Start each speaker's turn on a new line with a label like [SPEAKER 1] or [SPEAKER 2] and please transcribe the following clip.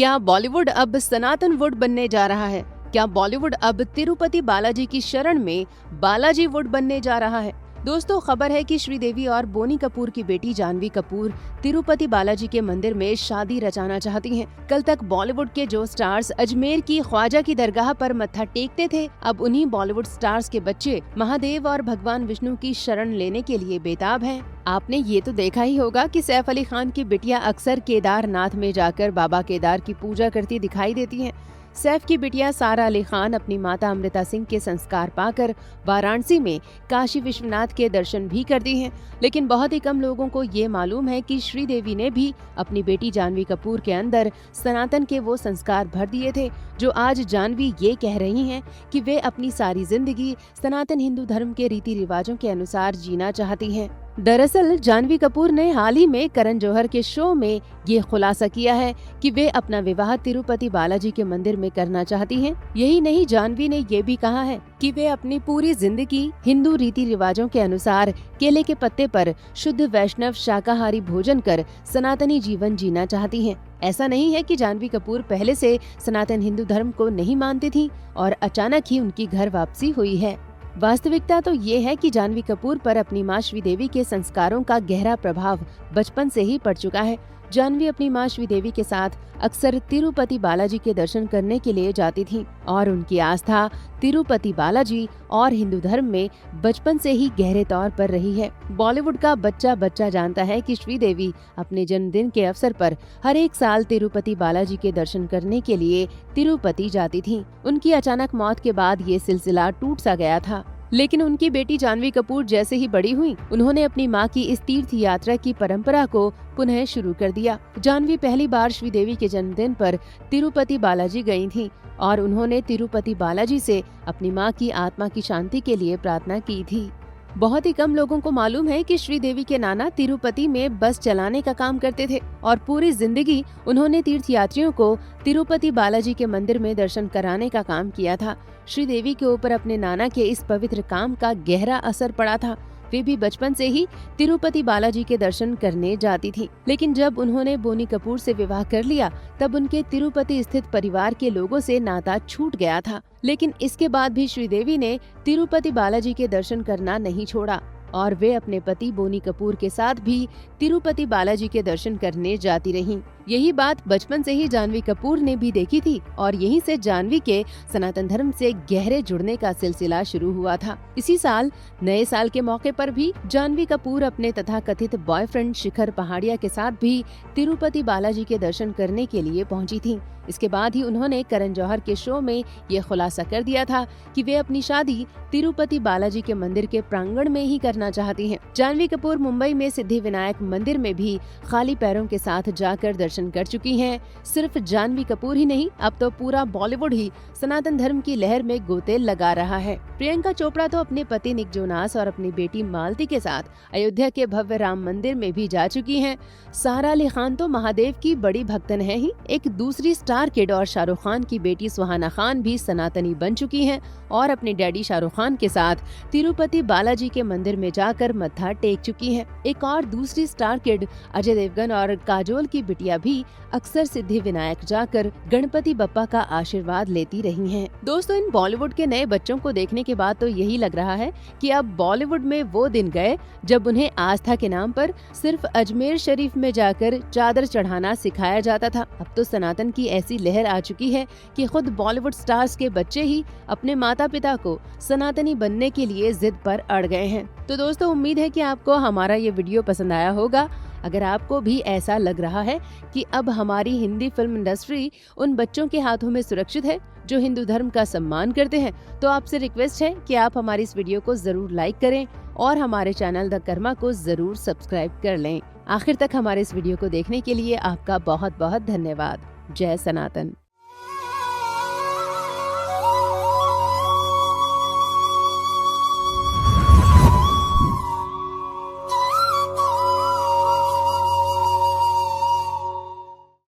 [SPEAKER 1] क्या बॉलीवुड अब सनातन वुड बनने जा रहा है? क्या बॉलीवुड अब तिरुपति बालाजी की शरण में बालाजी वुड बनने जा रहा है? दोस्तों, खबर है कि श्रीदेवी और बोनी कपूर की बेटी जानवी कपूर तिरुपति बालाजी के मंदिर में शादी रचाना चाहती हैं। कल तक बॉलीवुड के जो स्टार्स अजमेर की ख्वाजा की दरगाह पर मत्था टेकते थे, अब उन्हीं बॉलीवुड स्टार्स के बच्चे महादेव और भगवान विष्णु की शरण लेने के लिए बेताब हैं। आपने ये तो देखा ही होगा कि सैफ अली खान की बिटिया अक्सर केदारनाथ में जाकर बाबा केदार की पूजा करती दिखाई देती हैं। सैफ की बिटिया सारा अली खान अपनी माता अमृता सिंह के संस्कार पाकर वाराणसी में काशी विश्वनाथ के दर्शन भी करती हैं। लेकिन बहुत ही कम लोगों को ये मालूम है कि श्रीदेवी ने भी अपनी बेटी जानवी कपूर के अंदर सनातन के वो संस्कार भर दिए थे जो आज जानवी ये कह रही हैं कि वे अपनी सारी जिंदगी सनातन हिंदू धर्म के रीति रिवाजों के अनुसार जीना चाहती हैं। दरअसल जानवी कपूर ने हाल ही में करण जौहर के शो में ये खुलासा किया है कि वे अपना विवाह तिरुपति बालाजी के मंदिर में करना चाहती हैं। यही नहीं, जानवी ने ये भी कहा है कि वे अपनी पूरी जिंदगी हिंदू रीति रिवाजों के अनुसार केले के पत्ते पर शुद्ध वैष्णव शाकाहारी भोजन कर सनातनी जीवन जीना चाहती हैं। ऐसा नहीं है कि जानवी कपूर पहले से सनातन हिंदू धर्म को नहीं मानती थी और अचानक ही उनकी घर वापसी हुई है। वास्तविकता तो ये है कि जानवी कपूर पर अपनी मां श्रीदेवी के संस्कारों का गहरा प्रभाव बचपन से ही पड़ चुका है। जानवी अपनी मां श्रीदेवी के साथ अक्सर तिरुपति बालाजी के दर्शन करने के लिए जाती थी और उनकी आस्था तिरुपति बालाजी और हिंदू धर्म में बचपन से ही गहरे तौर पर रही है। बॉलीवुड का बच्चा बच्चा जानता है कि श्रीदेवी अपने जन्मदिन के अवसर पर हर एक साल तिरुपति बालाजी के दर्शन करने के लिए तिरुपति जाती थी। उनकी अचानक मौत के बाद ये सिलसिला टूट सा गया था। लेकिन उनकी बेटी जानवी कपूर जैसे ही बड़ी हुई, उन्होंने अपनी मां की इस तीर्थ यात्रा की परंपरा को पुनः शुरू कर दिया। जानवी पहली बार श्रीदेवी के जन्मदिन पर तिरुपति बालाजी गई थी और उन्होंने तिरुपति बालाजी से अपनी मां की आत्मा की शांति के लिए प्रार्थना की थी। बहुत ही कम लोगों को मालूम है कि श्रीदेवी के नाना तिरुपति में बस चलाने का काम करते थे और पूरी जिंदगी उन्होंने तीर्थयात्रियों को तिरुपति बालाजी के मंदिर में दर्शन कराने का काम किया था। श्रीदेवी के ऊपर अपने नाना के इस पवित्र काम का गहरा असर पड़ा था। वे भी बचपन से ही तिरुपति बालाजी के दर्शन करने जाती थी। लेकिन जब उन्होंने बोनी कपूर से विवाह कर लिया, तब उनके तिरुपति स्थित परिवार के लोगों से नाता छूट गया था। लेकिन इसके बाद भी श्रीदेवी ने तिरुपति बालाजी के दर्शन करना नहीं छोड़ा और वे अपने पति बोनी कपूर के साथ भी तिरुपति बालाजी के दर्शन करने जाती रहीं। यही बात बचपन से ही जानवी कपूर ने भी देखी थी और यहीं से जानवी के सनातन धर्म से गहरे जुड़ने का सिलसिला शुरू हुआ था। इसी साल नए साल के मौके पर भी जानवी कपूर अपने तथाकथित बॉयफ्रेंड शिखर पहाड़िया के साथ भी तिरुपति बालाजी के दर्शन करने के लिए पहुंची थी। इसके बाद ही उन्होंने करण जौहर के शो में ये खुलासा कर दिया था कि वे अपनी शादी तिरुपति बालाजी के मंदिर के प्रांगण में ही करना चाहती हैं। जानवी कपूर मुंबई में सिद्धि विनायक मंदिर में भी खाली पैरों के साथ जाकर दर्शन कर चुकी हैं। सिर्फ जानवी कपूर ही नहीं, अब तो पूरा बॉलीवुड ही सनातन धर्म की लहर में गोते लगा रहा है। प्रियंका चोपड़ा तो अपने पति निक जोनास और अपनी बेटी मालती के साथ अयोध्या के भव्य राम मंदिर में भी जा चुकी हैं। सारा अली खान तो महादेव की बड़ी भक्तन है ही। एक दूसरी स्टार किड और शाहरुख खान की बेटी सुहाना खान भी सनातनी बन चुकी हैं और अपने डैडी शाहरुख खान के साथ तिरुपति बालाजी के मंदिर में जाकर मत्था टेक चुकी हैं। एक और दूसरी स्टार किड अजय देवगन और काजोल की बिटिया भी अक्सर सिद्धि विनायक जाकर गणपति बप्पा का आशीर्वाद लेती रही हैं। दोस्तों, इन बॉलीवुड के नए बच्चों को देखने के बाद तो यही लग रहा है कि अब बॉलीवुड में वो दिन गए जब उन्हें आस्था के नाम पर सिर्फ अजमेर शरीफ में जाकर चादर चढ़ाना सिखाया जाता था। अब तो सनातन की ऐसी लहर आ चुकी है कि खुद बॉलीवुड स्टार्स के बच्चे ही अपने माता पिता को सनातनी बनने के लिए जिद पर अड़ गए हैं। तो दोस्तों, उम्मीद है कि आपको हमारा ये वीडियो पसंद आया होगा। अगर आपको भी ऐसा लग रहा है कि अब हमारी हिंदी फिल्म इंडस्ट्री उन बच्चों के हाथों में सुरक्षित है जो हिंदू धर्म का सम्मान करते हैं, तो आपसे रिक्वेस्ट है कि आप हमारी इस वीडियो को जरूर लाइक करें और हमारे चैनल द कर्मा को जरूर सब्सक्राइब कर लें। आखिर तक हमारे इस वीडियो को देखने के लिए आपका बहुत बहुत धन्यवाद। जय सनातन।